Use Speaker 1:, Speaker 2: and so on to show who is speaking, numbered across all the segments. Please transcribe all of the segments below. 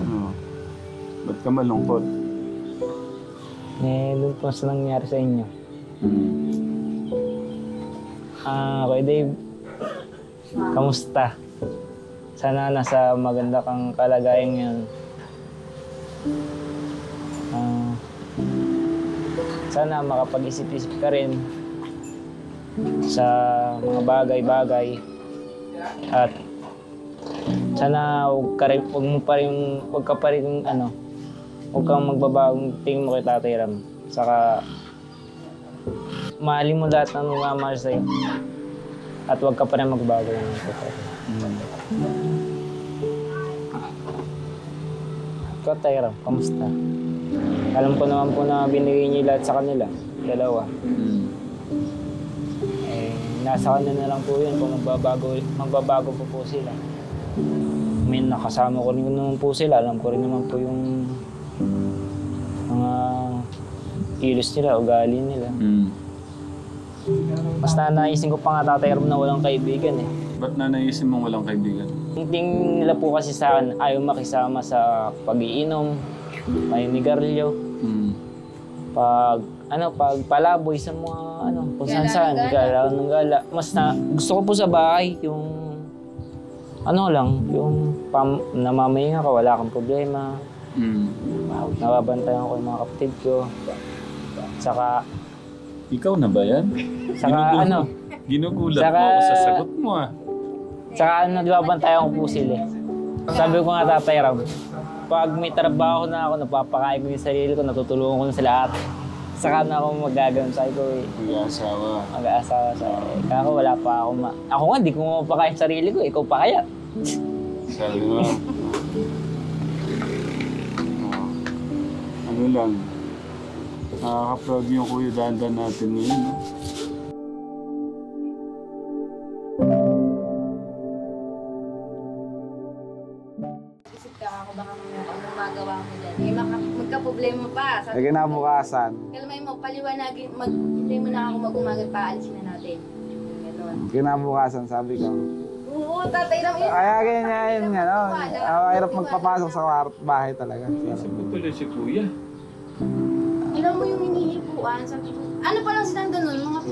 Speaker 1: Oo. Ba't ka malungkot?
Speaker 2: Eh, doon po sa nangyari sa inyo.
Speaker 1: Hmm.
Speaker 2: Kuya Dave, kamusta? Sana nasa maganda kang kalagayan ngayon. Sana makapag-isip-isip ka rin sa mga bagay-bagay. At sana huwag ka pa rin huwag kang magbabagong tingin mo kay Tatay Ram. Saka mahalin mo lahat ng mamahal sa'yo. At huwag ka pa rin magbago ng Tatay Ram. Ikaw, Tatay Ram, kamusta? Alam ko naman po na binigay niyo lahat sa kanila, dalawa. Nasa kanila na lang po yun kung magbabago po sila. May nakasama ko rin naman po sila. Alam ko rin naman po yung mga kilos nila, ugali nila. Mas nanaisin ko pa nga, Tatay Ram, na walang kaibigan eh.
Speaker 1: Ba't nanaisin mong walang kaibigan?
Speaker 2: Yung tingin nila po kasi sa akin, ayaw makisama sa pag-iinom, maninigarilyo. Pag palaboy sa mga kung saan-saan, gala ng gala. Mas gusto ko po sa bahay, yung yung namamahinga ka, wala kang problema. Nababantayan ko yung mga kapatid ko. Saka...
Speaker 1: Ikaw na ba yan?
Speaker 2: Saka
Speaker 1: Ginugulat mo ako sa sagot mo
Speaker 2: Saka nababantayan ko po sila. Sabi ko nga, Tatay Ram, pag may trabaho na ako, napapakain ko yung sarili ko, natutulungan ko na sila at saka na ako magagawin. Sabi ko
Speaker 1: mag-aasawa.
Speaker 2: Mag-aasawa sa Kako wala pa ako Ako nga, di ko mapakain yung sarili ko. Ikaw pa kaya.
Speaker 1: Sabi mo. Ano lang. Nakaka-proud yung Kuya Dandan natin ngayon. No?
Speaker 3: Isip ka ako baka anong magawa mo dyan. Eh, magka-problema pa.
Speaker 4: Ay, kinabukasan.
Speaker 3: Kalmay mo, paliwanagin, hindi mo na ako mag-umagat pa, alisin na natin. Gano'n.
Speaker 4: Kinabukasan, sabi ko.
Speaker 3: Oo, Tatay Ram.
Speaker 4: Kaya ganyan nga, no? Hirap magpapasok sa bahay talaga.
Speaker 1: Isip ko tuloy si Kuya.
Speaker 3: Alam mo yung hinihipuan, sabi ko, ano pa lang silang ganun, mga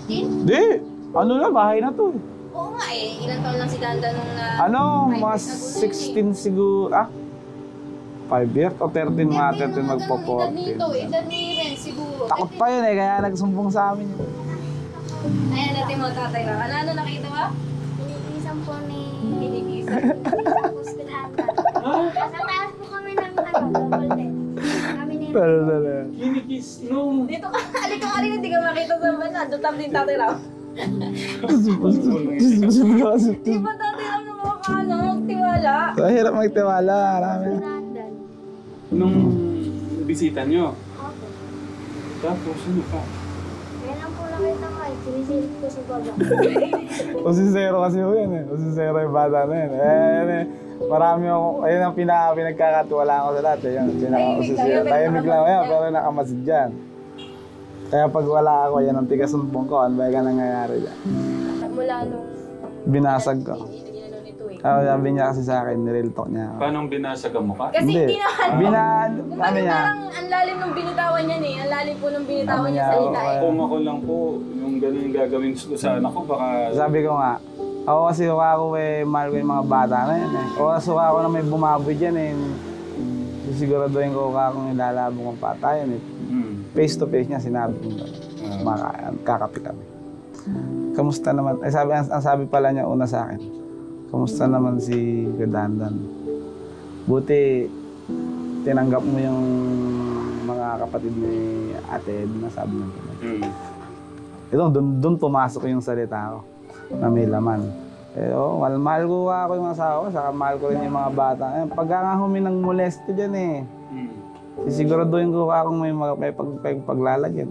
Speaker 3: 13?
Speaker 4: Di! Ano na, bahay na to.
Speaker 3: Oo nga eh, ilang taon lang si Danda nung na...
Speaker 4: Mga 16 siguro, 5 years o 13 mga 13 magpo-14.
Speaker 3: Edad ni Ren siguro.
Speaker 4: Takot pa yun kaya nagsumbong sa amin yun.
Speaker 3: Ayan natin mo, Tatay Ram. Ano nakita mo?
Speaker 5: Pinipisan po ni...
Speaker 3: Hinigisan.
Speaker 5: Tapos pinahanda. Nasa taas po kami ng double bed. Kami ni...
Speaker 4: Talaga.
Speaker 1: Kinikis, no.
Speaker 3: Dito ka, alito ka rin, hindi ka makita sa banda. Doon tabi din Tatay Ram. Di ba Tatay Ram nung magtiwala?
Speaker 4: Hirap magtiwala, marami.
Speaker 5: Pinahanda.
Speaker 1: Nung bisita nyo.
Speaker 5: Opo.
Speaker 1: Tapos ano pa?
Speaker 5: Kaya lang po nakita ko sinisilip ko sa baba.
Speaker 4: Usisero kasi yun eh. Usisero yung bata na yun. Marami ako, ayun ang pinagkakatiwalaan ko sa lahat. Yan, usisero. Tahimik lang yan, pero nakamasid dyan. Kaya pag wala ako, yan ang tigas-sumbong ko. Ano ba yung nangyayari dyan?
Speaker 3: Mula nung...
Speaker 4: Binasag ko.
Speaker 3: Ginano nito eh.
Speaker 4: Sabi niya kasi sa akin, nireal talk niya ako.
Speaker 1: Paano binasag ang mukha?
Speaker 3: Kasi hindi naman.
Speaker 4: Kumbaga niya.
Speaker 3: Parang ang lalim nung binitawan niya eh. Ang lalim po nung binitawan niya
Speaker 4: Sabi
Speaker 3: sa
Speaker 4: niya,
Speaker 3: salita eh.
Speaker 1: Kung ako lang po, yung gano'n yung gagawin ko sa anak ko, baka...
Speaker 4: Sabi ko nga, ako kasi ako mahal ko yung mga bata na yan eh. O kasi ako na may bumaboy dyan eh. Siguraduhin ko kung ilalabong ang patayan eh. Face to face niya, sinabi ko kakapi kami. Kamusta naman? Ang sabi pala niya una sa akin, kamusta naman si Dandan? Buti tinanggap mo yung mga kapatid ni Ate Edna, sabi niya. Ito, doon pumasok yung salita ko na may laman. Mahal ko ako yung asawa ko, saka mahal ko rin yung mga bata. Pagka nga huminang molesto dyan eh. Siguraduhin ko kung may paglalagyan.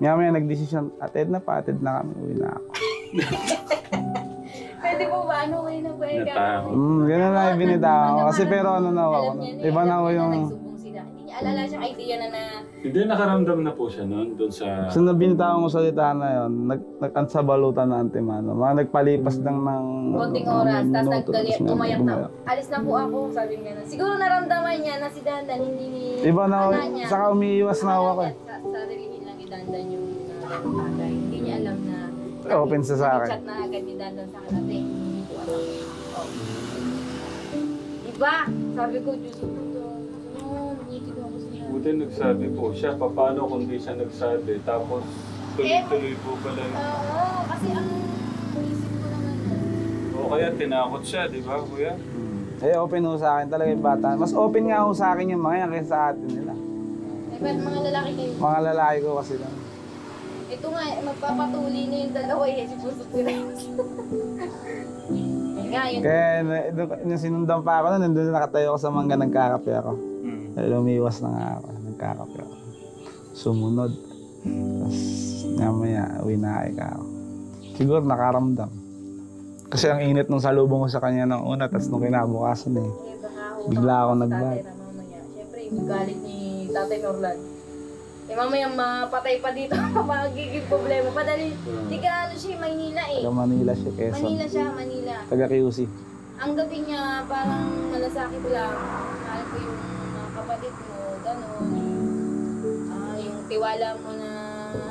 Speaker 4: May nagdesisyon, atid na kami, uwi na ako.
Speaker 3: Pwede po ba? Ano way na ba?
Speaker 1: Natao.
Speaker 4: Ganun na ibinitaw ko. Kasi pero ano na ako. Iba na ako yung...
Speaker 3: bigla. Hindi niya alala siyang idea na
Speaker 1: Hindi, nakaramdam na po siya noon doon sa...
Speaker 4: So nabinitawan ko salita na yun, nag-ansabalutan na antimano. Mga nagpalipas lang ng...
Speaker 3: konting oras, tapos
Speaker 4: tapos
Speaker 3: umayak na. Alis na po ako, sabi niya na. Siguro naramdaman niya na si Dandan hindi ni...
Speaker 4: Iba na,
Speaker 3: ana niya.
Speaker 4: saka umiiwas na ako eh.
Speaker 3: Sarilihin lang ni Dandan yung bagay. Hindi niya alam na...
Speaker 4: Open siya sa akin.
Speaker 3: Chat na agad ni Dandan sa akin natin. Hindi ko alam. Oh. Diba? Sabi ko, Diyos ko to. Buti ko ako sila.
Speaker 1: Buti nagsabi po siya, paano kung di siya nagsabi, tapos tuloy-tuloy po pala.
Speaker 3: Oo, kasi ang isip ko naman.
Speaker 1: O kaya tinakot siya, di ba kuya?
Speaker 4: Eh, open ho sa akin talaga yung bata. Mas open nga ho sa akin yung mga yan kaysa sa atin nila.
Speaker 3: Eh, ba't mga lalaki kayo?
Speaker 4: Mga lalaki ko kasi lang.
Speaker 3: Ito nga, magpapatuli na yung dalawa eh, si Puso Pirex. Nga, yun.
Speaker 4: Kaya nung sinundan pa ako, nandun nakatayo ako sa mangga, nagkakape ako. Kaya lumiwas na nga ako, nagkakape ako. Sumunod. Tapos namaya, uwi na ako. Siguro nakaramdam. Kasi ang init nung salubong ko sa kanya ng una, tapos nung kinabukasan eh. Bigla ako nag-vlog.
Speaker 3: Siyempre, yung galit ni Tatay Norlan. Eh mamaya mapatay pa dito, magiging problema. Padali, di ka ano siya, Maynila eh.
Speaker 4: Taga Manila siya, Quezon.
Speaker 3: Manila siya, Manila.
Speaker 4: Taga QC.
Speaker 3: Ang dating niya, parang malasakit lang. Mahal ko yung mga kapatid mo, gano'n. Yung tiwala mo na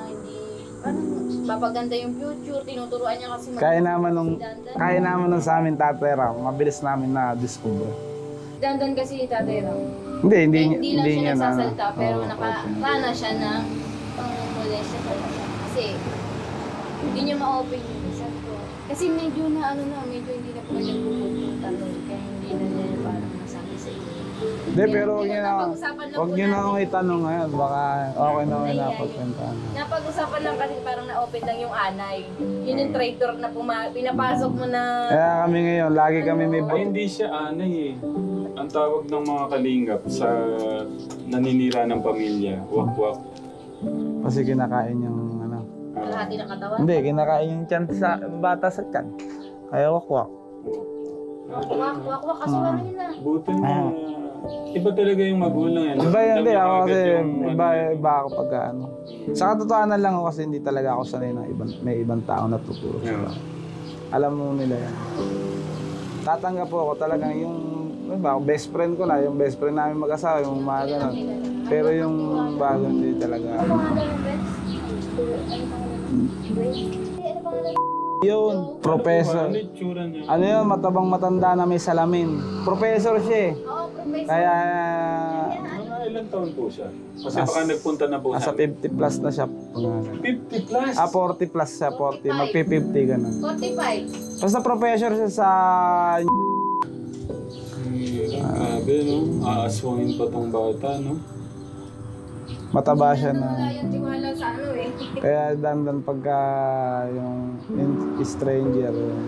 Speaker 3: hindi, parang papaganda yung future, tinuturuan niya kasi
Speaker 4: Kaya naman nung
Speaker 3: Dandan.
Speaker 4: sa amin Tatay Ram, mabilis namin na-discover.
Speaker 3: Dandan kasi Tatay Ram.
Speaker 4: Hindi
Speaker 3: Lang siya
Speaker 4: niya na.
Speaker 3: nagsasalita, pero
Speaker 4: Oo,
Speaker 3: nakarana siya na pang-molestia talaga. Kasi hindi niya ma-open yung sabi ko. Kasi medyo hindi na po kayo nagpupunta nun. Kaya hindi na niya parang masabi sa inyo.
Speaker 4: Hindi, pero
Speaker 3: napag-usapan lang
Speaker 4: huwag
Speaker 3: po
Speaker 4: niyo na
Speaker 3: namin.
Speaker 4: akong itanong ngayon. Baka okay na kayo
Speaker 3: Ay,
Speaker 4: napagpentahan.
Speaker 3: Napag-usapan lang kasi parang na-open lang yung anay. Yun yung traitor na pinapasok mo na...
Speaker 4: Kaya kami ngayon, lagi kami may
Speaker 1: Ay, hindi siya anay eh. Ang tawag ng mga kalingap sa naninira ng pamilya, wakwak.
Speaker 4: Kasi kinakain yung ano.
Speaker 3: Kalahati ng katawan.
Speaker 4: Hindi, kinakain yung tiyan sa bata sa tiyan. Kaya wakwak.
Speaker 3: Wak, kaso ano yun na.
Speaker 1: Buti na, iba talaga yung magulang yan.
Speaker 4: Iba yun, hindi. Ako kasi
Speaker 1: Agad yung
Speaker 4: iba ako pagka ano. Sa katotohanan lang ako kasi hindi talaga ako sanay na may ibang tao na tuturo.
Speaker 1: Yeah.
Speaker 4: Alam mo nila yan. Tatanggap po ako talagang yung best friend ko na, yung best friend namin mag-asawa, yung mga ganun. Pero yung bago hindi talaga.
Speaker 3: Ano pangalan ng best? Ano pangalan?
Speaker 4: Yun, professor.
Speaker 1: Ano yung tsura niya?
Speaker 4: Ano yun, matabang matanda na may salamin. Professor siya eh.
Speaker 3: Oo, professor.
Speaker 4: Kaya
Speaker 1: Mga ilang taon po siya? Kasi baka nagpunta na po
Speaker 4: nasa
Speaker 1: siya.
Speaker 4: 50 plus na siya.
Speaker 1: 50 plus?
Speaker 4: 40 plus siya, 40. Magpi-50 ganun.
Speaker 3: 45.
Speaker 4: Basta professor siya sa...
Speaker 1: Grabe no? Aaswangin pa tong bata no?
Speaker 4: Mataba siya
Speaker 3: Wala
Speaker 4: na...
Speaker 3: yung tiwala sa ano eh.
Speaker 4: Kaya dandan pagka yung stranger, yung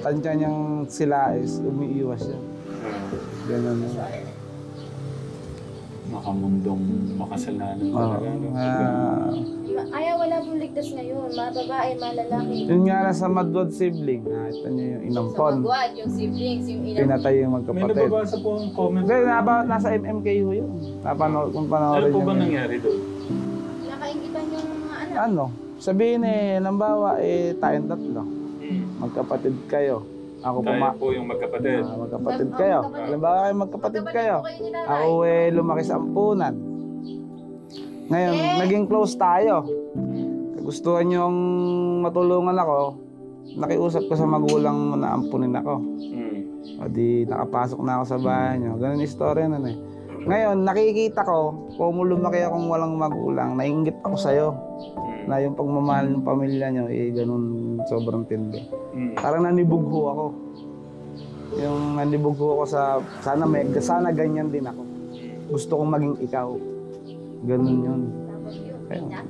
Speaker 4: tansya niyang sila is umiiwas siya. Ganun na.
Speaker 1: Makamundong makasalanan talaga. no?
Speaker 3: Ayaw, wala pong ligtas ngayon. Mga babae, mga lalaki.
Speaker 4: Yun nga lang sa Madwad sibling, nakita niyo yung
Speaker 3: Sa
Speaker 4: inampon.
Speaker 3: magwad, yung siblings, yung ina.
Speaker 4: Pinatay yung
Speaker 1: May
Speaker 4: magkapatid.
Speaker 1: nababasa po ang comment.
Speaker 4: Hindi, nasa MMKU yun. Napanood, kung
Speaker 1: Ano
Speaker 4: panoorin
Speaker 1: po
Speaker 4: niyo
Speaker 1: ba
Speaker 4: yun.
Speaker 1: nangyari doon?
Speaker 3: Nakaingitan yung mga anak.
Speaker 4: Ano? Sabihin halimbawa, tayong tatlo. Magkapatid kayo. Ako
Speaker 1: Tayo po yung magkapatid.
Speaker 4: magkapatid kayo. Halimbawa kayo magkapatid kayo.
Speaker 3: po kayo ni nanay.
Speaker 4: Ako lumaki sa ampunan. Ngayon, naging close tayo. Gustuhan niyong matulungan ako, nakiusap ko sa magulang mo na ampunin ako. O di nakapasok na ako sa bahay niyo. Ganun yung istorya nun eh. Ngayon, nakikita ko, kung lumaki akong walang magulang, nainggit ako sa'yo. Na yung pagmamahal ng pamilya niyo, ganun sobrang tindi. Parang nanibugho ako. Yung nanibugho ako sana ganyan din ako. Gusto kong maging ikaw. Ganun yun.
Speaker 3: Tapos yun,
Speaker 4: Kaya,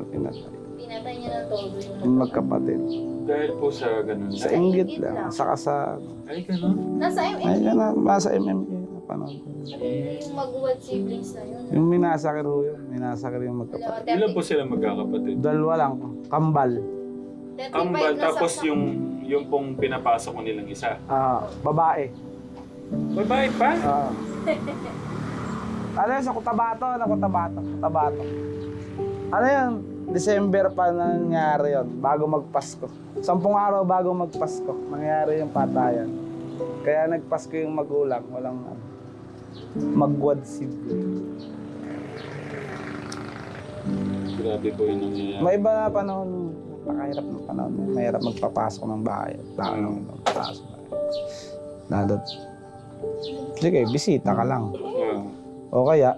Speaker 3: pinatay. Pinatay niya ng todo
Speaker 4: yung magkapatid.
Speaker 1: Dahil po sa ganun.
Speaker 4: Sa inggit lang, saka sa...
Speaker 1: Ay, ganun?
Speaker 3: Nasa
Speaker 4: Ay, nasa MMK, napanood ko.
Speaker 3: yung magwad siblings na yun.
Speaker 4: Yung minasakir ho yun, minasakir yung magkapatid.
Speaker 1: Ilan po sila magkakapatid?
Speaker 4: Dalawa lang, kambal.
Speaker 3: 35
Speaker 1: Kambal,
Speaker 3: na
Speaker 1: tapos
Speaker 3: saksak.
Speaker 1: yung pong pinapasok ko nilang isa.
Speaker 4: Babae.
Speaker 1: Babae pa?
Speaker 4: Ano yun, sa Cotabato, Cotabato. Ano yun, December pa nangyari yun, bago magpasko. 10 araw bago magpasko, nangyari yung patayan. Kaya nagpasko yung magulang, walang magwadsid.
Speaker 1: Grabe po yung nangyayari.
Speaker 4: May iba na panahon, nakahirap ng panahon. Mahirap magpapasok ng bahay. Magpapasok. Lalo. Sige, bisita ka lang. O kaya,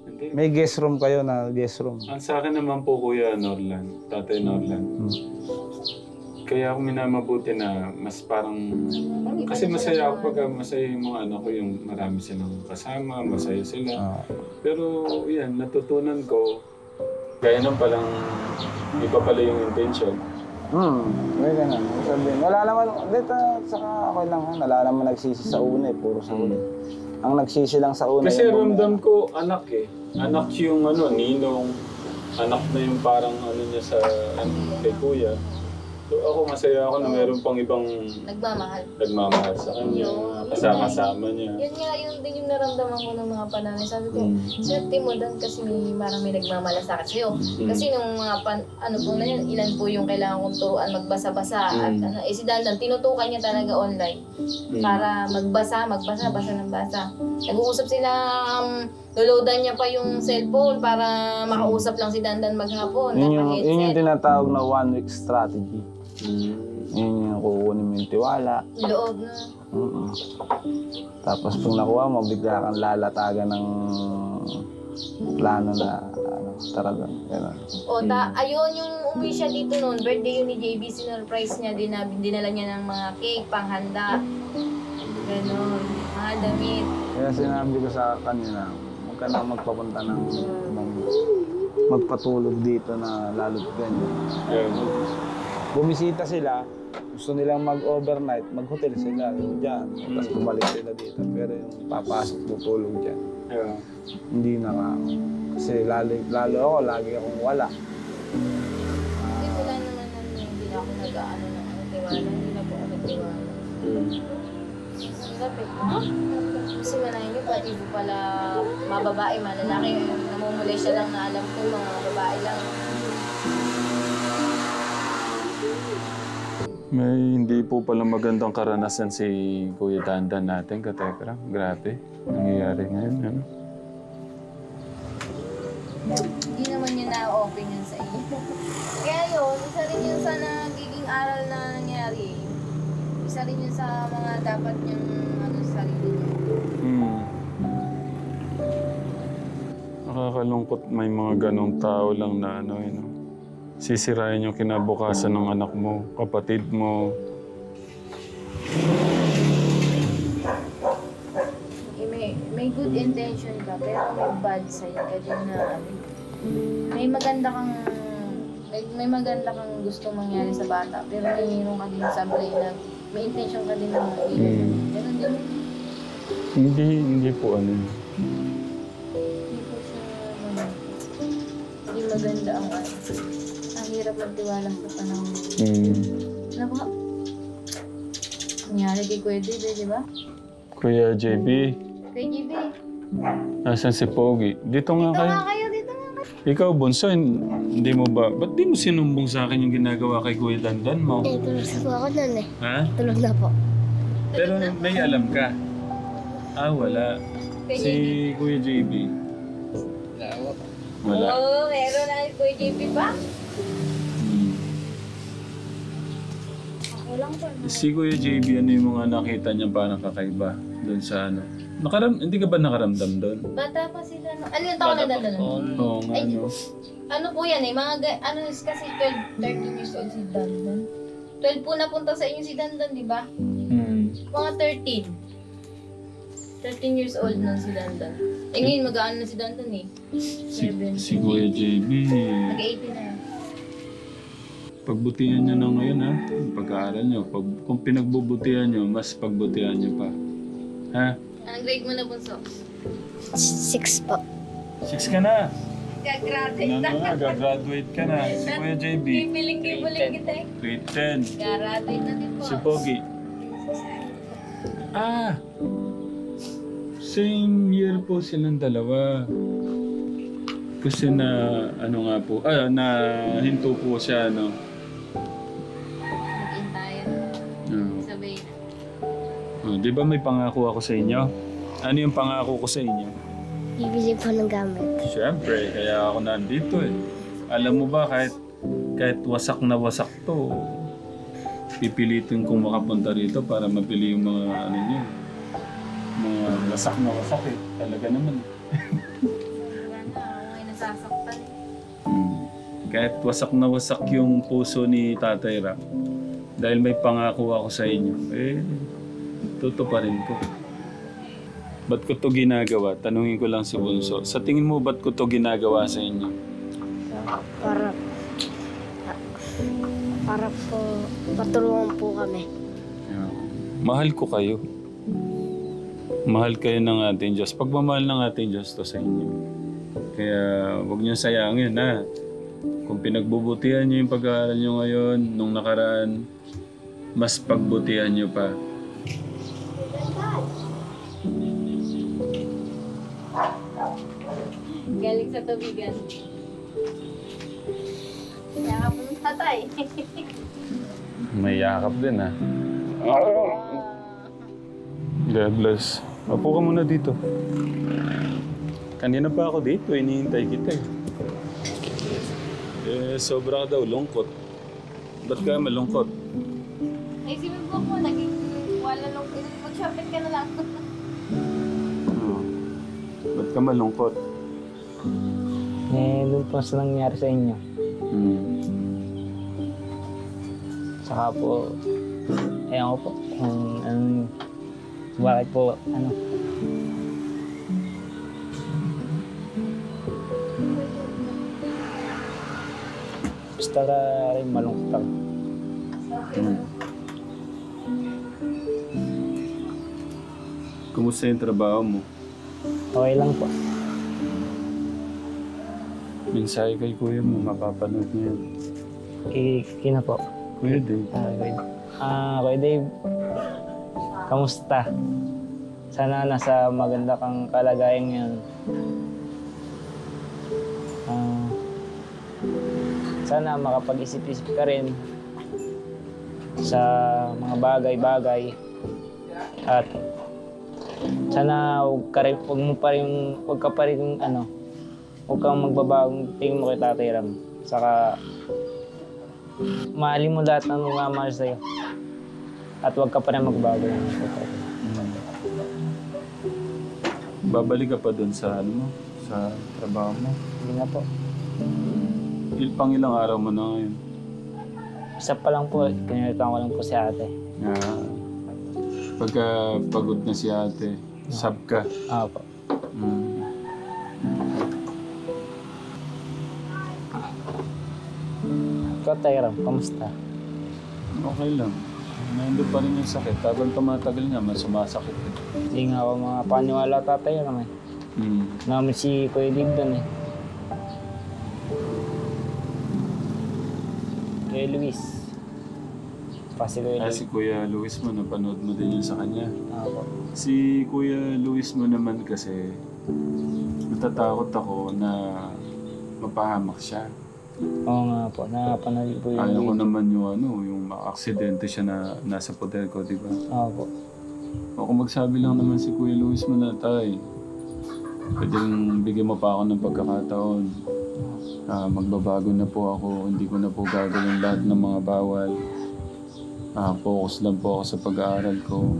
Speaker 1: Hindi.
Speaker 4: may guest room kayo na guest room.
Speaker 1: Ang sa akin naman po, Kuya Norlan, Tatay Norlan. Kaya ako minamabuti na mas parang... Kasi masaya ako pag masaya yung mga anak ko, yung marami silang kasama, masaya sila. Pero yan, natutunan ko, kaya nang palang iba pala yung intention.
Speaker 4: May ganun. Sabihin, wala naman, dito, saka okay lang, wala naman nagsisi sa una puro sa una. Ang nagsisi lang sa una.
Speaker 1: Kasi ramdam ko, anak eh. Anak yung ninong, anak na yung parang niya sa kay Kuya. So ako masaya ako na meron pang ibang nagmamahal sa kanya, kasama-kasama niya.
Speaker 3: Yun nga, yun din yung naramdaman ko ng mga panahon. Sabi ko, swerte mo Dan kasi parang may nagmamalasakit sa'yo. Kasi nung mga po na yun, ilan po yung kailangan kong turuan magbasa-basa. At si Dandan, tinutukan niya talaga online para basa ng basa. Nag-uusap sila, loloadan niya pa yung cellphone para makausap lang si Dandan maghapon.
Speaker 4: Yun yung tinatawag na 1 week strategy. Yun yung kukunin mo yung tiwala.
Speaker 3: Loob na.
Speaker 4: Tapos pag nakuha mo, bigla kang lalatagan ng plano na tara doon.
Speaker 3: Ayun yung umuwi siya dito noon. Birthday yun ni JB, sinurprise niya. Dinala niya ng mga cake, panghanda. Ganon. Mga damit.
Speaker 4: Kaya sinabi ko sa kanina, huwag ka na magpapunta ng magpatulog dito na lalo't ganyan. Bumisita sila, gusto nilang mag-overnight, mag-hotel sila dyan. Tapos bumalik sila dito. Pero yung papasok, tutulog dyan. Hindi na ka. Kasi lalo ako, lagi akong wala.
Speaker 3: Hindi, wala naman hindi na ako nag-ano ng tiwala. Hindi na po ako nagtiwala. Kasi manahin niyo, pati po pala mga babae, mga lalaki. Namumulay siya lang na alam ko, mga babae lang.
Speaker 1: May hindi po pala magandang karanasan si Kuya Dandan natin, katekra. Grabe. Nangyayari ngayon, ano?
Speaker 3: Hindi naman yun na-open yun sa iyo. Kaya yun, isa rin yun sa nagiging aral na nangyari. Isa rin yun sa mga dapat niyang sa sarili niya.
Speaker 1: Nakakalungkot may mga ganong tao lang na sisirain yung kinabukasan ng anak mo, kapatid mo.
Speaker 3: May good intention ka, pero may bad side ka din na may maganda kang gusto mangyari sa bata, pero mayroon ka din sa brain na may intention ka din na ganun din.
Speaker 1: Hindi po
Speaker 3: Hindi po siya hindi maganda ang hirap magtiwala sa panahon. Ano ba? Nangyari kay Kuya JB, di ba?
Speaker 1: Kuya JB.
Speaker 3: Kuya JB.
Speaker 1: Nasaan si Pogi? Dito nga kayo.
Speaker 3: Dito nga kayo.
Speaker 1: Ikaw, Bunso, hindi mo ba? Ba't di mo sinumbong sa akin yung ginagawa kay Kuya Dandan mo?
Speaker 5: Tulog na po ako nun eh.
Speaker 1: Ha?
Speaker 5: Tulog na po.
Speaker 1: Pero may alam ka? Wala. Si Kuya JB. Wala.
Speaker 3: Oo, meron na Kuya JB pa. Ako lang po.
Speaker 1: Si Kuya JB, ano yung mga nakita niya parang kakaiba doon sa hindi ka ba nakaramdam doon?
Speaker 3: Bata pa sila. Ano yung taon na Dandan?
Speaker 1: Oo nga,
Speaker 3: Ano po yan eh, kasi 12, 13 years old si Dandan. 12 po napunta sa inyo si Dandan, di ba? Mga 13. 13 years old nun si Dandan. Ngayon mag-aano na si Dandan eh. 7.
Speaker 1: Si Kuya JB.
Speaker 3: Mag-18 na.
Speaker 1: Pagbutihan niyo na ngayon ha, pag-aaral niyo. Kung pinagbubutihan niyo, mas pagbutihan niyo pa. Ha?
Speaker 3: Anong grade mo na, Bunso?
Speaker 5: 6 po.
Speaker 1: 6 ka na.
Speaker 3: Gagraduate na.
Speaker 1: Gagraduate ka na. Si Kuya JB.
Speaker 3: Kipiling kita eh.
Speaker 1: Grade 10.
Speaker 3: Gagraduate na din po.
Speaker 1: Si Pogi. Same year po silang dalawa. Kasi na, ano nga po, na hinto po siya, no?
Speaker 3: Mag-in tayo. Sabay na.
Speaker 1: Oh, di ba may pangako ako sa inyo? Ano yung pangako ko sa inyo?
Speaker 5: Bibili po ng gamit.
Speaker 1: Siyempre, kaya ako nandito eh. Alam mo ba, kahit wasak na wasak to, pipilitin kong makapunta rito para mapili yung mga ano niyo. Mga wasak na wasak eh. Talaga naman.
Speaker 3: Wala na, ako ay nasasaktan eh.
Speaker 1: Kahit wasak na wasak yung puso ni Tatay Ram, dahil may pangako ako sa inyo, tutuparin ko. Ba't ko to ginagawa? Tanungin ko lang si Bunso. Sa tingin mo, ba't ko to ginagawa sa inyo?
Speaker 5: Para po patulungan po kami.
Speaker 1: Yeah. Mahal ko kayo. Mahal kayo ng ating Diyos. Pagmamahal ng ating Diyos to sa inyo. Kaya huwag niyo sayangin ha. Kung pinagbubutihan niyo yung pag-aaral niyo ngayon, nung nakaraan, mas pagbutihan niyo pa.
Speaker 3: Galing sa tubigan. Yakap mo ng tatay.
Speaker 1: May yakap din ha. God bless. Upo ka muna dito. Kanina pa ako dito, hinihintay kita eh. Sobra ka daw, lungkot. Ba't ka malungkot?
Speaker 3: Ay, si Bibo ko, naging wala lang. Mag-shopping ka na lang.
Speaker 1: Ba't ka malungkot?
Speaker 2: Doon po sa nangyari sa inyo. Saka po, ayan ko po, kung bakit po, basta ka rin malungkot ako.
Speaker 1: Kumusta yung trabaho mo?
Speaker 2: Okay lang po.
Speaker 1: Mensahe kay kuya mo, mapapanood niya yan.
Speaker 2: Kina po.
Speaker 1: Kuya Dave.
Speaker 2: Kuya Dave, kamusta? Sana nasa maganda kang kalagayan ngayon. Sana makapag-isip-isip ka rin sa mga bagay-bagay. At sana huwag kang magbabagong tingin mo kay Tatay Ram. Saka mahalin mo lahat ng mamahal sa'yo. At huwag ka pa rin magbago.
Speaker 1: Babalik ka pa dun sa sa trabaho mo?
Speaker 2: Hindi na po.
Speaker 1: Pang ilang araw mo na ngayon?
Speaker 2: Isa pa lang po, pinalitan ko lang po si ate.
Speaker 1: Pagka pagod na si ate, sub ka.
Speaker 2: Po. Ikaw, Tay Ram, kamusta?
Speaker 1: Okay lang. Nandun pa rin yung sakit. Habang tumatagal nga, mas sumasakit.
Speaker 2: Hindi nga ako mga paniwala Tatay Ram eh. Namin si Kuya Dave doon eh. Kuya Luis.
Speaker 1: Si Kuya Luis mo, napanood mo din yun sa kanya.
Speaker 2: Po.
Speaker 1: Si Kuya Luis mo naman kasi, natatakot ako na mapahamak siya.
Speaker 2: Oo nga po, napanood po yung
Speaker 1: Ayaw ko naman yung aksidente siya na nasa poder ko, di ba?
Speaker 2: po.
Speaker 1: O kung magsabi lang naman si Kuya Luis mo na, Tay, pwedeng bigyan mo pa ako ng pagkakataon. Magbabago na po ako, hindi ko na po gagawin lahat ng mga bawal. Focus lang po ako sa pag-aaral ko.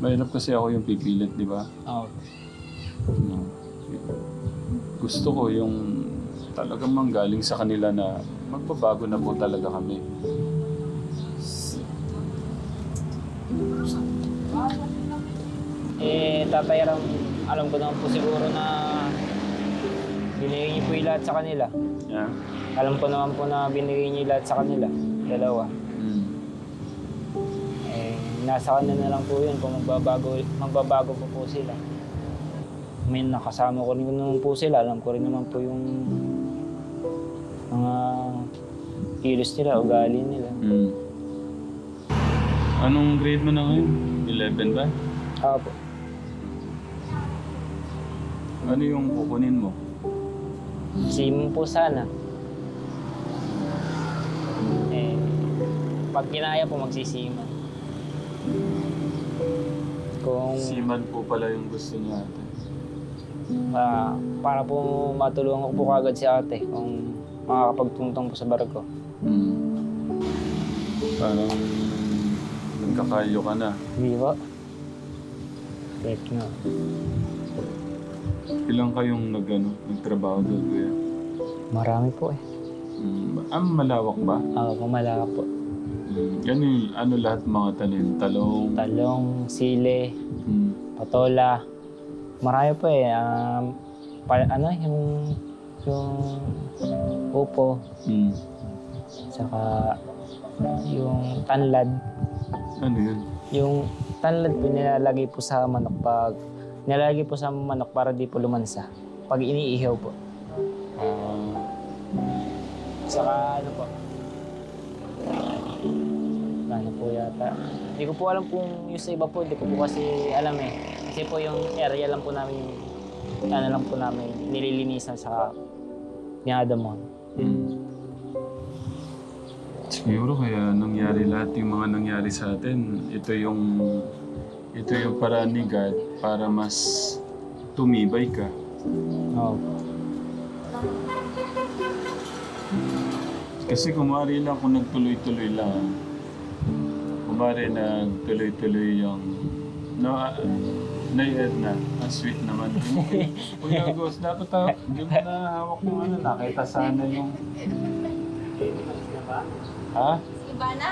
Speaker 1: Mahirap kasi ako yung pipilit, di ba? Gusto ko yung talagang manggaling sa kanila na magbabago na po talaga kami.
Speaker 2: Tatay Ram, alam ko naman po siguro na binigay niyo po yung lahat sa kanila.
Speaker 1: Yeah?
Speaker 2: Alam ko naman po na binigay niyo yung lahat sa kanila. Dalawa. Nasa kanila na lang po yun kung magbabago po sila. May nakasama ko rin naman po sila. Alam ko rin naman po yung mga kilos nila, ugali nila.
Speaker 1: Anong grade mo na ngayon? 11 ba?
Speaker 2: Po.
Speaker 1: Ano yung kukunin mo?
Speaker 2: SIM po sana. Eh, pag kinaya po magsisiman. Kung
Speaker 1: Seaman po pala yung gusto niya ate.
Speaker 2: para po matulungan ko po kagad si ate kung makakapagtungtong po sa barko.
Speaker 1: Parang nagkakayo ka na.
Speaker 2: Hindi ba? Wait nga.
Speaker 1: Ilang kayong nagtrabaho doon, kuya?
Speaker 2: Marami po eh.
Speaker 1: Malawak ba?
Speaker 2: Pumalaka po.
Speaker 1: Yan yung lahat mga tanim? Talong?
Speaker 2: Talong, sili,
Speaker 1: Mm.
Speaker 2: patola. Marami po eh. Yung upo,
Speaker 1: Mm.
Speaker 2: saka yung tanlad.
Speaker 1: Ano yun?
Speaker 2: Yung tanlad po nilalagay po sa manok para di po lumansa. Pag iniihaw po. Saka ano po? Ano po yata? Hindi ko po alam kung yung sa iba po, hindi ko po kasi alam eh. Kasi po yung area lang po namin, nililinisan sa Niadamon.
Speaker 1: Siguro kaya nangyari lahat yung mga nangyari sa atin. Ito yung paraan ni God para mas tumibay ka.
Speaker 2: Oo.
Speaker 1: Kasi kumari lang kung nagtuloy-tuloy lang. Kumari nagtuloy-tuloy yung naied na. Ang sweet naman. Kuya Gus, dapat hindi mo na hawak yung nakita sana yung... Ha?
Speaker 3: Iba na.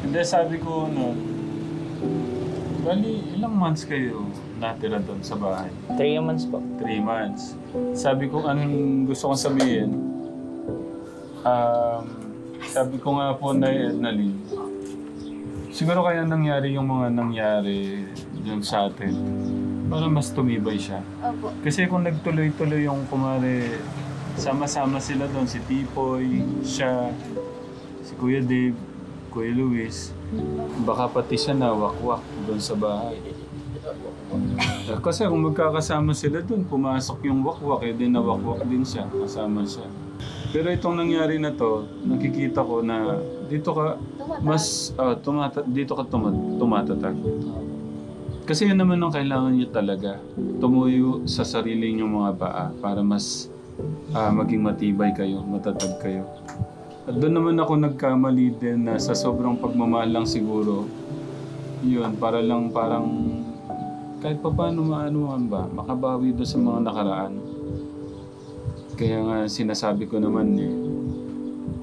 Speaker 1: Hindi, sabi ko bali, ilang months kayo natira doon sa bahay?
Speaker 2: 3 months po.
Speaker 1: 3 months. Sabi ko, anong gusto kong sabihin, sabi ko nga po na Ednaline, siguro kaya nangyari yung mga nangyari dyan sa atin para mas tumibay siya.
Speaker 3: Opo.
Speaker 1: Kasi kung nagtuloy-tuloy yung kumare, sama-sama sila doon, si Tipoy, siya, si Kuya Dave, Kuya Luis, baka pati siya nawakwak doon sa bahay. Kasi kung magkakasama sila doon, pumasok yung wakwak, din nawakwak din siya, kasama siya. Pero itong nangyari na to, nakikita ko na dito ka mas dito ka tumatatag. Kasi yun naman ang kailangan niyo talaga. Tumuyo sa sarili niyong mga paa para mas maging matibay kayo, matatag kayo. At doon naman ako nagkamali din na sa sobrang pagmamahal lang siguro, yun, parang kahit pa paano makabawi doon sa mga nakaraan. Kaya nga sinasabi ko naman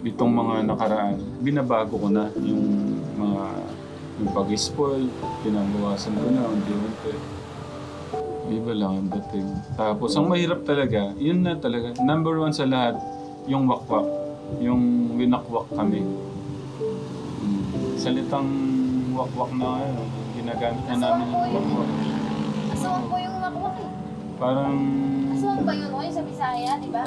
Speaker 1: itong mga nakaraan, binabago ko na yung pag-spoil, pinabawasan ko na, unti-unti. Iba lang ang dating. Tapos ang mahirap talaga, yun na talaga, number 1 sa lahat, yung wakwak, yung winakwak kami. Salitang wakwak na ngayon, ginagamit na namin yung wakwak.
Speaker 3: Aswang po yung wakwak eh.
Speaker 1: Parang...
Speaker 3: Aswang ba yun? O yung sa Bisaya, di ba?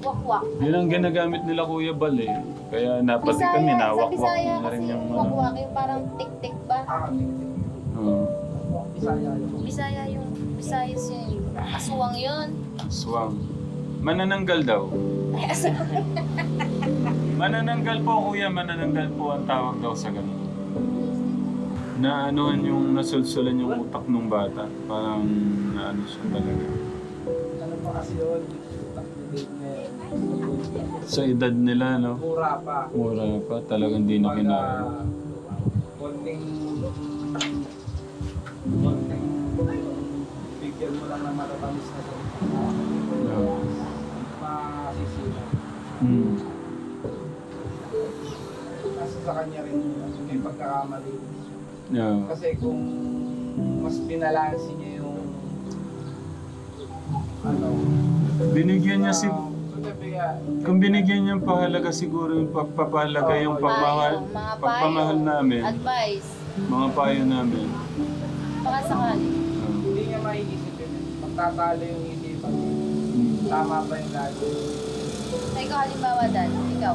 Speaker 3: Wakwak.
Speaker 1: Yun ang ginagamit nila Kuya Bal eh. Kaya napati kami,
Speaker 3: Sa
Speaker 1: nawakwak
Speaker 3: Bisaya
Speaker 1: na rin
Speaker 3: kasi
Speaker 1: yung...
Speaker 3: wakwak yung parang tik-tik ba? Bisaya yung Visayas yun. Aswang yun.
Speaker 1: Swang. Manananggal daw.
Speaker 3: Ay, aswang.
Speaker 1: Manananggal po kuya, manananggal po ang tawag daw sa ganun. Na anuhan yung nasulsulan yung utak ng bata. Parang naano siya talaga.
Speaker 4: Ano pa kasi yun?
Speaker 1: Sa edad nila, no?
Speaker 4: Mura pa.
Speaker 1: Mura pa, talagang di na kinaya.
Speaker 4: Konting bigyan mo lang ng matatamis na ito.
Speaker 1: Yeah.
Speaker 4: Masisira. Kasi sa kanya rin may pagkakamali.
Speaker 1: Yeah.
Speaker 4: Kasi kung mas binalansi niya yung
Speaker 1: Binigyan niya si...
Speaker 4: sabi
Speaker 1: Kung binigyan niya pahalaga siguro yung pagpapahalaga yung pagmamahal,
Speaker 3: Mga
Speaker 1: pagpamahal
Speaker 3: payo,
Speaker 1: namin,
Speaker 3: advice.
Speaker 1: mga payo namin.
Speaker 3: Baka sakali.
Speaker 4: hindi niya maiisip yun. Magtatalo yung isipan niya. Tama ba yung gagawin?
Speaker 3: Ikaw halimbawa, Dan, ikaw.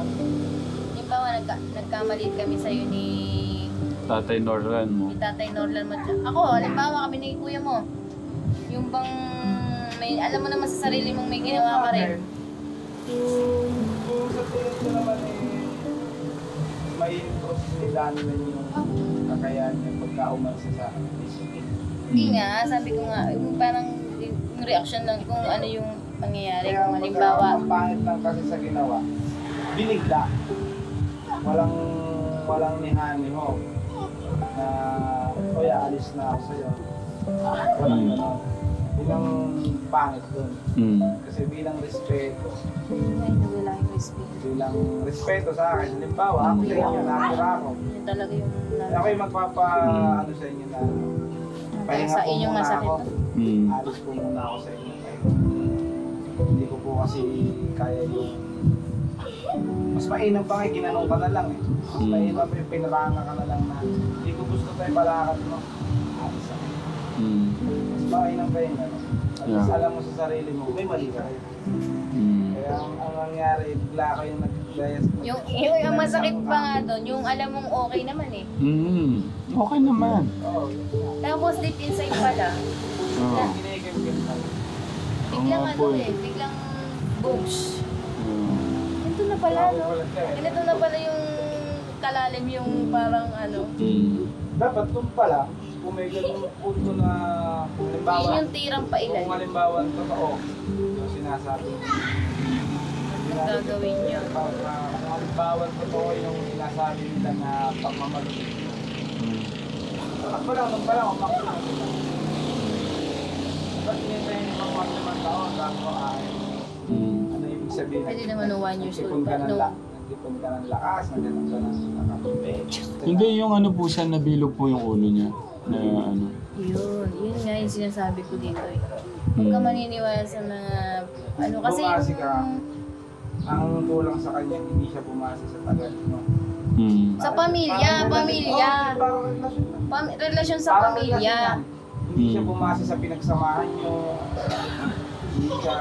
Speaker 3: Halimbawa, nagkamalit kami sa'yo ni
Speaker 1: Tatay Norlan mo.
Speaker 3: Tatay Norlan mo. Ako, halimbawa kami ni kuya mo. Yung bang, may, alam mo naman sa sarili mong may ginawa ka rin.
Speaker 4: Kung sa tingin ko naman may improve nila yung kakayahan niya pagka umalsa sa discipline.
Speaker 3: Hindi nga, sabi ko nga, yung parang yung reaction lang kung ano yung mangyayari. Kung halimbawa,
Speaker 4: ang pangit lang kasi sa ginawa, binigla. Walang nihani mo na, kuya, alis na ako sa'yo. Walang gano'n. Bilang pangit dun. Kasi bilang respeto.
Speaker 3: ay, wala yung respect.
Speaker 4: Bilang respeto sa akin. Halimbawa, ako sa inyo, nakatira ako.
Speaker 3: Yun talaga yung
Speaker 4: Ako'y ano sa inyo na pahinga
Speaker 3: sa
Speaker 4: po
Speaker 3: inyong
Speaker 4: muna
Speaker 3: masakit.
Speaker 4: ako. Alis po muna ako sa inyo. Hindi ko po kasi kaya yung... Mas mainam pa nga, ginanong ka na lang eh. Mas mainam pa yung pinaranga ka na lang na hindi ko gusto tayo palakad mo. Alis ako. Mas mainam pa yung ano. At least alam mo sa sarili mo, may mali ka rin. Kaya ang nangyari, bigla kayong nag-glayas.
Speaker 3: Yung masakit pa nga doon, yung alam mong okay naman eh.
Speaker 1: Okay naman.
Speaker 4: Oo.
Speaker 3: Tapos deep inside pala,
Speaker 1: Oo.
Speaker 4: Ginigim-gim ka.
Speaker 3: biglang
Speaker 1: nga
Speaker 3: ano
Speaker 1: po
Speaker 3: eh, biglang books.
Speaker 1: Oo.
Speaker 3: Ito na pala no. Ganito na pala yung kalalim yung parang ano.
Speaker 4: Dapat kung pala, kung may ganung punto na halimbawa,
Speaker 3: Yun yung tirang
Speaker 4: kung
Speaker 3: pailan.
Speaker 4: halimbawa totoo, yung sinasabi mo.
Speaker 3: Gagawin nyo.
Speaker 4: Kung halimbawa totoo yung sinasabi nila na pagmamalupit mo. Dapat pa lang, umakulang nila. Dapat hintayin yung mga 1 taon bago ay ano ibig sabihin?
Speaker 3: Pwede naman no 1 years
Speaker 4: Nagtipon
Speaker 3: old
Speaker 4: ka
Speaker 3: pa.
Speaker 4: ng
Speaker 3: No.
Speaker 4: nagtipon ka ng lakas, nagtipon ka ng nakatumbig.
Speaker 1: Hindi, yung ano po siya, nabilog po yung ulo niya. Na ano.
Speaker 3: Yun nga yung sinasabi ko dito eh. Huwag ka maniniwala sa mga, ano kasi
Speaker 4: Bumasi ka.
Speaker 3: yung,
Speaker 4: Ang kulang sa kanya, hindi siya bumasa sa tagal mo.
Speaker 3: sa pamilya, pamilya.
Speaker 4: Parang relasyon lang.
Speaker 3: Relasyon sa
Speaker 4: Parang
Speaker 3: pamilya.
Speaker 4: relasyon lang. Hindi siya bumasa sa pinagsamahan nyo. Hindi siya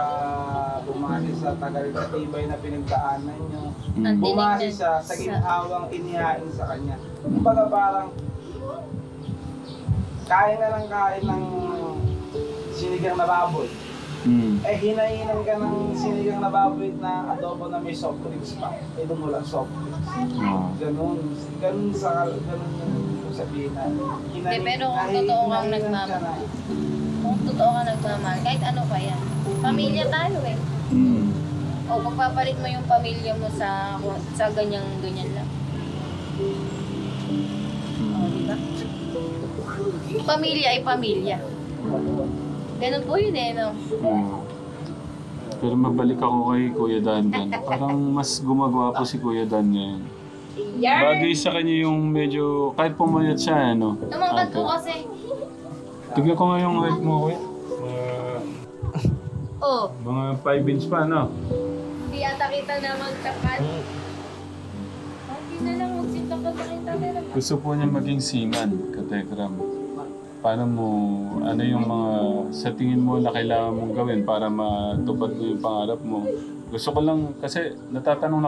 Speaker 4: bumasa sa tagal na tibay na pinagdaanan nyo.
Speaker 3: Ang
Speaker 4: Bumasa
Speaker 3: tinignan
Speaker 4: siya sa ginhawang inihain sa kanya. Kumbaga parang kain na ng kain ng sinigang na baboy. Eh, hinahinan ka ng sinigang na baboy na adobo na may soft drinks pa. Eh, doon walang soft drinks. Ganun yung sabihin na.
Speaker 3: Hindi, pero kung totoo kang nagmamahal. Kung totoo ka nagmamahal, kahit ano pa yan. Pamilya tayo eh. O, pagpapalit mo yung pamilya mo sa ganyan lang. O, diba? Pamilya ay pamilya. Ganun po yun eh, no?
Speaker 1: Pero mabalik ako kay Kuya Dandan. Parang mas gumagawa po si Kuya Dan ngayon. Bagay sa kanya yung medyo, kahit pumayat siya, ano.
Speaker 3: Tumangkat po kasi.
Speaker 1: Tignan ko nga yung height mo, Kuya.
Speaker 3: Oh,
Speaker 1: Mga 5 inch pa, no?
Speaker 3: hindi ata kita na magtakat. Hindi na lang magsintakat na kita na.
Speaker 1: Gusto po niya maging seaman, katekram. Paano mo, ano yung mga sa tingin mo na kailangan mong gawin para matupad mo yung pangarap mo? Gusto ko lang, kasi natatanong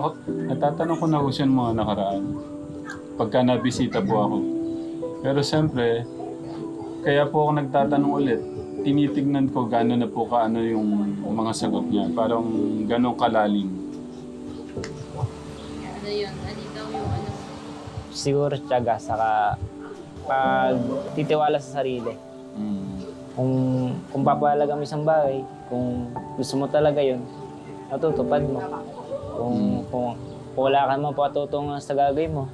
Speaker 1: ko na ko siya mga nakaraan. Pagka nabisita po ako. Pero siyempre, kaya po ako nagtatanong ulit. Tinitignan ko gano'n na po kaano yung mga sagot niya. Parang gano'ng kalalim.
Speaker 3: Ano yun? Ano daw yung ano?
Speaker 2: Siguro tiyaga, saka pag titiwala sa sarili. Kung papalaga mo isang bagay, kung gusto mo talaga yun, natutupad mo. Kung wala ka mo patutungan sa gagawin mo,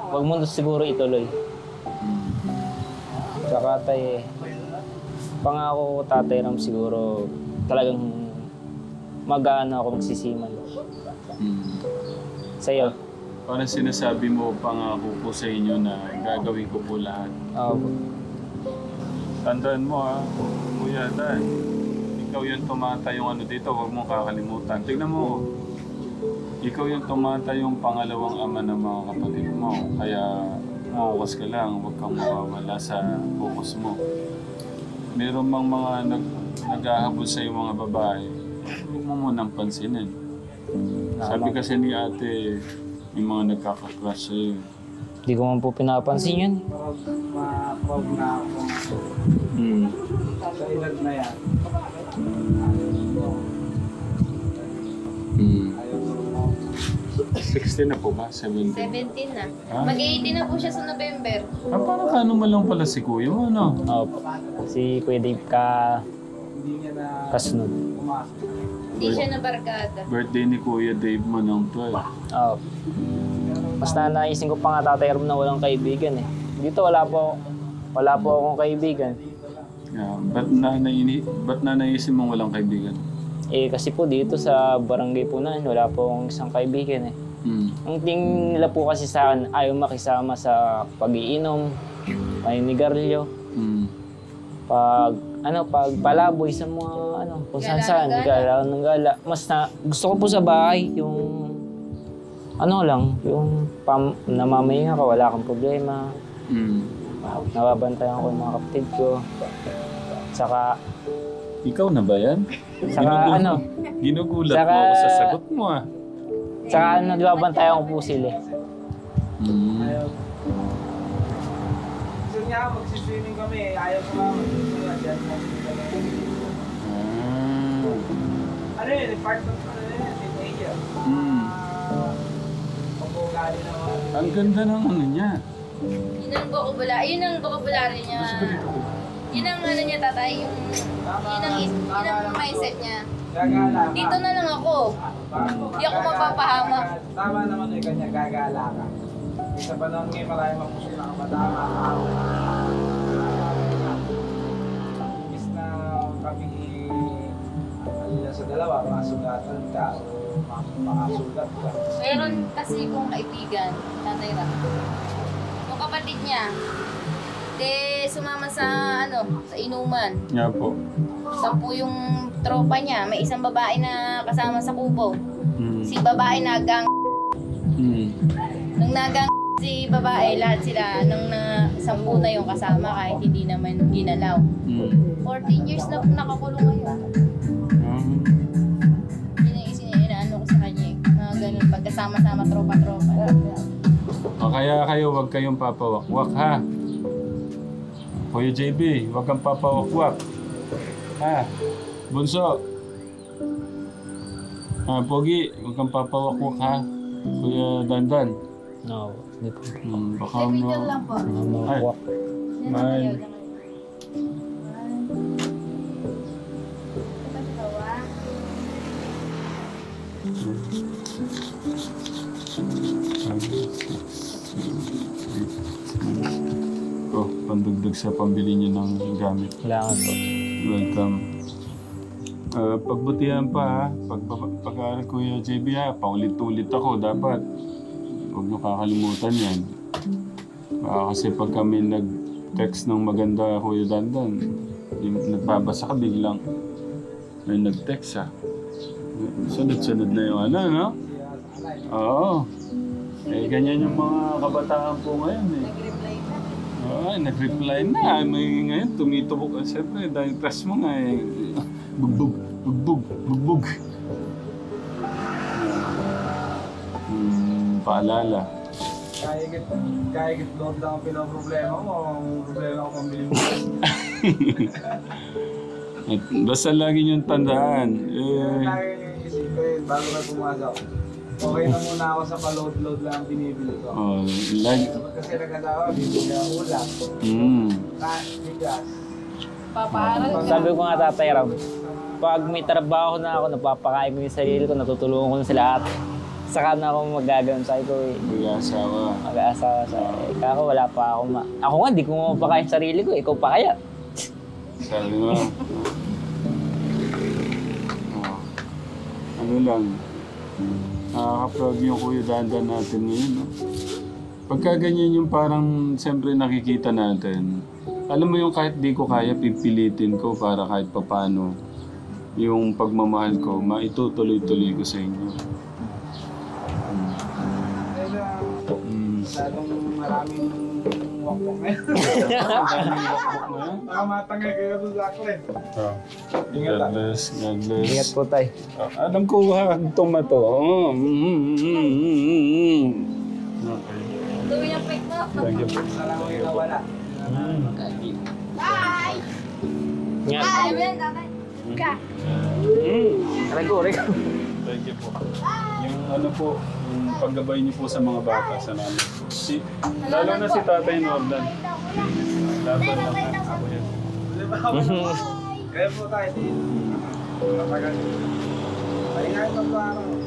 Speaker 2: huwag mo siguro ituloy. Saka pangako ko Tatay Ram siguro talagang mag-aano ako magsisiman. Sa'yo?
Speaker 1: Parang sinasabi mo pangako po sa inyo na gagawin ko po lahat.
Speaker 2: Oo.
Speaker 1: Tandaan mo ha, Kuya Dan. Ikaw yung tumata yung ano dito, huwag mong kakalimutan. Tignan mo, ikaw yung tumata yung pangalawang ama ng mga kapatid mo. Kaya focus ka lang, huwag kang mawawala sa focus mo. Meron mang mga naghahabol sa iyo mga babae, huwag mo munang pansinin. Sabi kasi ni ate, may mga nagkaka-crush sa'yo.
Speaker 2: Hindi ko man po pinapansin yun.
Speaker 4: Proud na ako. Sa edad na yan. Ayaw mo.
Speaker 1: 60 na po ba? 70?
Speaker 3: 17 na.
Speaker 1: Ah?
Speaker 3: Mag-18 na po siya sa November.
Speaker 1: Parang kano man lang pala si Kuya mo, ano?
Speaker 2: Opo. Si Kuya Dave
Speaker 4: Hindi niya na
Speaker 2: kasunod.
Speaker 4: pumasok.
Speaker 3: Hindi siya na barkada.
Speaker 1: Birthday ni Kuya Dave mo ng 12.
Speaker 2: Opo. Mas naisin ko pa nga Tatay Rob na walang kaibigan eh. Dito wala po akong kaibigan.
Speaker 1: Yeah. Ba't na naisip mong walang kaibigan?
Speaker 2: Eh kasi po dito sa barangay po na wala po akong isang kaibigan eh. Ang tingin nila po kasi sa akin, ayaw makisama sa pag-iinom, maninigarilyo, pag palaboy sa mga kung saan, gala ng gala. Mas gusto ko po sa bahay, yung yung namamahinga ka, wala kang problema. Nababantayan ko yung mga kapatid ko. Saka,
Speaker 1: Ikaw na ba yan?
Speaker 2: saka
Speaker 1: Ginugulat
Speaker 2: Saka-
Speaker 1: mo ako sa sagot mo ah.
Speaker 2: saka nagbabantayan ko po sila eh.
Speaker 4: Ayaw. Gusto niya magsiswimming kami. Ayaw ko nga magsiswimming. Diyan mo. Ano yun? Part of teenager. Pag-ugali na mga...
Speaker 1: Ang ganda ng niya.
Speaker 3: Yun ang vocabulary niya. Yun ang niya, tatay. Yun ang mindset niya.
Speaker 4: Gagala ka.
Speaker 3: Dito na lang ako. Hindi ako mapapahamak.
Speaker 4: Tama naman yung kanya, gagala ka. Sa panahon ngayon, marami mapusok na kamatama. Imbis na kami sa dalawa, masugatan ka o makasulat ka.
Speaker 3: Meron kasi kong kaibigan, Tatay Ra. Yung kapatid niya, sumama sa sa inuman.
Speaker 1: Nga po.
Speaker 3: 10 yung tropa niya. May isang babae na kasama sa kubo. Si babae nagang. Nung nagang si babae, lahat sila nung 10 na yung kasama kahit hindi naman ginalaw. 14 years na nakakulong ngayon. Yun yung inaano ko sa kanya. Mga ganun, pagkasama-sama tropa-tropa.
Speaker 1: O kaya kayo, huwag kayong papawakwak ha. Kuya JB, huwag kang papawakwak. Ha? Bunso. Pogi, huwag kang papawakwak ha. Kuya Dandan.
Speaker 2: No, hindi po.
Speaker 1: Baka mo...
Speaker 3: po.
Speaker 1: Ay, may... Oh, pandagdag sa pambili niyo ng gamit.
Speaker 2: Kailangan po.
Speaker 1: Welcome. Pagbutihan pa ha. Pag-aaral Kuya JB ha, paulit-ulit ako dapat. Huwag niyo kakalimutan yan. Kasi pag kami nag-text ng maganda Kuya Dandan, nagbabasa ka biglang may nag-text ha. Sunod-sunod na yung no? Oo. Eh, ganyan yung mga kabataan po ngayon eh. Nag-reply na. May ngayon, tumitubok. Siyempre, dahil trust mo nga eh. Bugbog, bugbog, bugbog. Paalala.
Speaker 4: Kaya load lang ang pinaproblema mo. Ang problema ko pambili mo.
Speaker 1: Basta lagi niyong tandaan.
Speaker 4: Lagi yung isipin, bago ka pumasok. Okay na muna ako sa pa-load lang ang binibili ko. Kasi nag-asawa, bibili ang ulam. Bigas.
Speaker 3: Papaaral ka.
Speaker 2: Sabi ko nga Tatay Rob, pag may trabaho na ako, napapakain ko yung sarili ko, natutulungan ko na sila at saka na ako magagawin. Sabi ko
Speaker 1: Mag-asawa.
Speaker 2: mag-aasawa sa kako, wala pa ako Ako nga, di ko mapakain sarili ko, ikaw pa kaya.
Speaker 1: Sabi mo. Ano lang. Nakaka-proud yung Kuya Dandan natin ngayon. No? Pagka ganyan yung parang siyempre nakikita natin, alam mo yung kahit di ko kaya, pipilitin ko para kahit papano yung pagmamahal ko, maitutuloy-tuloy ko sa inyo.
Speaker 4: Masyadong maraming wakbok ngayon. Baka matangay kayo doon sa akin.
Speaker 1: God bless, God bless.
Speaker 2: Ingat po tayo.
Speaker 1: Alam ko hagtong to. Okay.
Speaker 3: Tuwi ang pek mo.
Speaker 1: Thank you.
Speaker 4: Alam ko yung nawala.
Speaker 3: Bye!
Speaker 2: Nga.
Speaker 3: Ayaw mo yan, tatay.
Speaker 5: Ka.
Speaker 2: Aray ko.
Speaker 1: Thank you po. Yung ano po, yung paggabay niyo po sa mga bata, sa nanay po. Lalo na si Tatay Nordan. Laban lang na ako yan.
Speaker 4: Kaya po tayo. Matagal. Ay nga ito po araw.